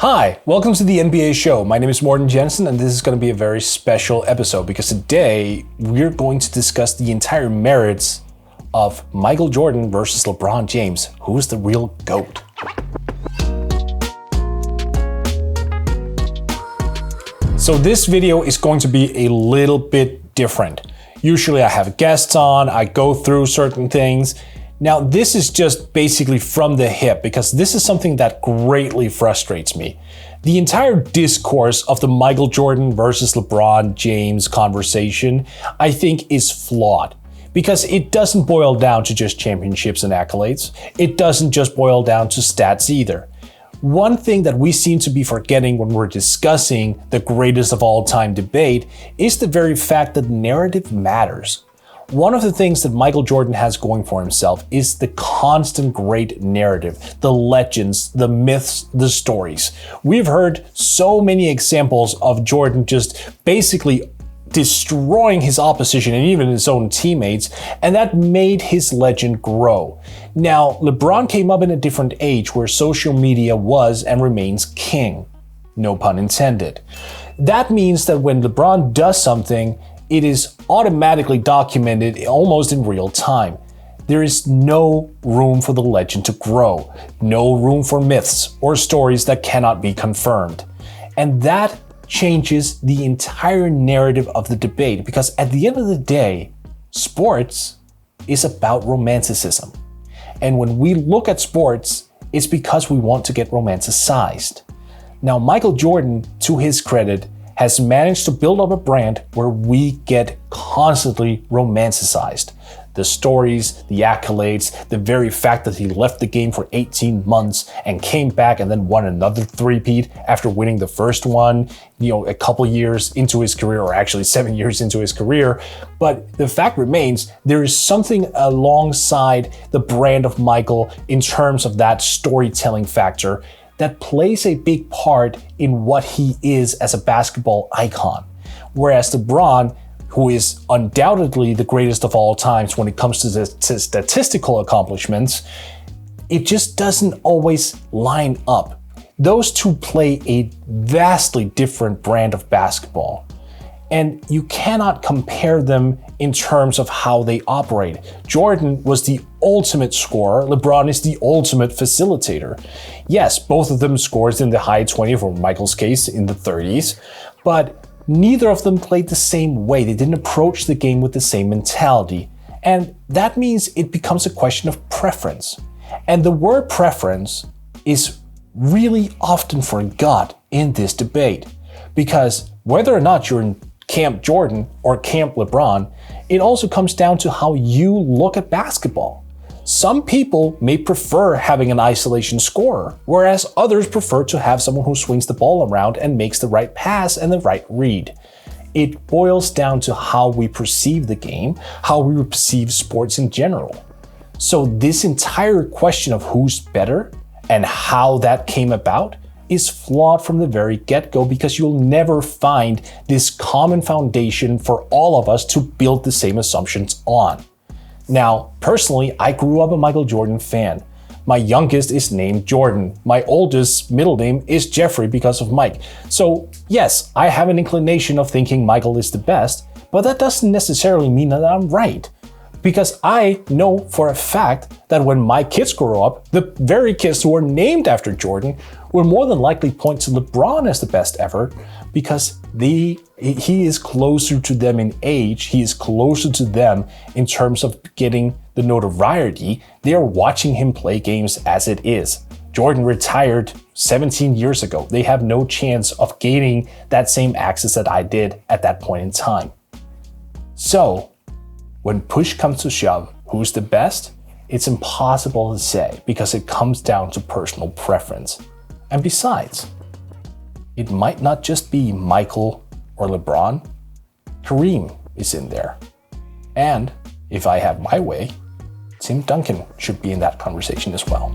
Hi, welcome to the NBA show. My name is Morten Jensen, and this is going to be a very special episode because today we're going to discuss the entire merits of Michael Jordan versus LeBron James. Who is the real GOAT? So this video is going to be a little bit different. Usually I have guests on, I go through certain things. Now, this is just basically from the hip because this is something that greatly frustrates me. The entire discourse of the Michael Jordan versus LeBron James conversation, I think, is flawed because it doesn't boil down to just championships and accolades. It doesn't just boil down to stats either. One thing that we seem to be forgetting when we're discussing the greatest of all time debate is the very fact that narrative matters. One of the things that Michael Jordan has going for himself is the constant great narrative, the legends, the myths, the stories. We've heard so many examples of Jordan just basically destroying his opposition and even his own teammates, and that made his legend grow. Now, LeBron came up in a different age where social media was and remains king. No pun intended. That means that when LeBron does something, it is automatically documented almost in real time. There is no room for the legend to grow, no room for myths or stories that cannot be confirmed. And that changes the entire narrative of the debate because at the end of the day, sports is about romanticism. And when we look at sports, it's because we want to get romanticized. Now, Michael Jordan, to his credit, has managed to build up a brand where we get constantly romanticized. The stories, the accolades, the very fact that he left the game for 18 months and came back and then won another three-peat after winning the first one, a couple years into his career, or actually 7 years into his career. But the fact remains, there is something alongside the brand of Michael in terms of that storytelling factor that plays a big part in what he is as a basketball icon. Whereas LeBron, who is undoubtedly the greatest of all times when it comes to the statistical accomplishments, it just doesn't always line up. Those two play a vastly different brand of basketball. And you cannot compare them in terms of how they operate. Jordan was the ultimate scorer. LeBron is the ultimate facilitator. Yes, both of them scored in the high 20s, or Michael's case, in the 30s, but neither of them played the same way. They didn't approach the game with the same mentality. And that means it becomes a question of preference. And the word preference is really often forgot in this debate because whether or not you're in Camp Jordan or Camp LeBron, it also comes down to how you look at basketball. Some people may prefer having an isolation scorer, whereas others prefer to have someone who swings the ball around and makes the right pass and the right read. It boils down to how we perceive the game, how we perceive sports in general. So this entire question of who's better and how that came about is flawed from the very get-go because you'll never find this common foundation for all of us to build the same assumptions on. Now, personally, I grew up a Michael Jordan fan. My youngest is named Jordan. My oldest middle name is Jeffrey because of Mike. So yes, I have an inclination of thinking Michael is the best, but that doesn't necessarily mean that I'm right. Because I know for a fact that when my kids grow up, the very kids who are named after Jordan will more than likely point to LeBron as the best ever because he is closer to them in age, he is closer to them in terms of getting the notoriety. They are watching him play games as it is. Jordan retired 17 years ago. They have no chance of gaining that same access that I did at that point in time. So, when push comes to shove, who's the best? It's impossible to say because it comes down to personal preference. And besides, it might not just be Michael or LeBron. Kareem is in there. And if I have my way, Tim Duncan should be in that conversation as well.